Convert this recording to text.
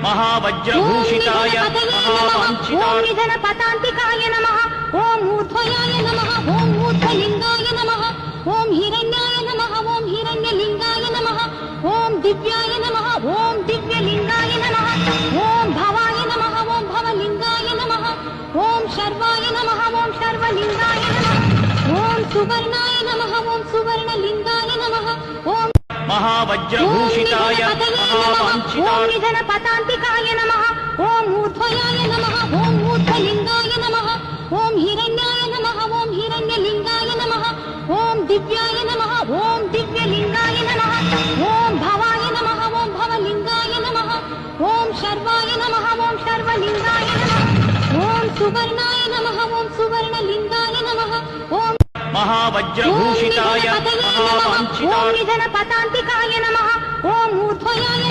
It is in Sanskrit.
महावज्रभूषिताय महावाञ्छिताय निधन पतान्तिकाय नमः ओम ऊर्ध्वयाय नमः ओम ऊर्ध्वलिंगाय नमः ओम हिरण्याय नमः ओम हिरण्यलिंगाय नमः ओम दिव्याय नमः ओम दिव्यलिंगाय नमः ओम भवाय नमः ओम भवलिंगाय नमः ओम शर्वाय नमः ओम शर्वलिंगाय नमः ओम सुवर्णाय नमः ओम सुवर्णलिंगाय नमः ओम महावज्रभूषिताय महावाञ्छिताय निधन पतान्तिकाय नमः ओम ऊर्ध्वयाय नमः ओम ऊर्ध्वलिंगाय नमः ओम हिरण्याय नमः ओम हिरण्यलिंगाय नमः ओम दिव्याय नमः ओम दिव्यलिंगाय नमः ओम भवाय नमः ओम भवलिंगाय नमः ओम शर्वाय नमः ओम शर्वलिंगाय नमः ओम सुवर्णाय नमः ओम सुवर्णलिंगाय नमः ओम महावज्रभूषिताय महावाञ्छिताय निधन पतान्तिकाय नमः ओम ऊर्ध्वयाय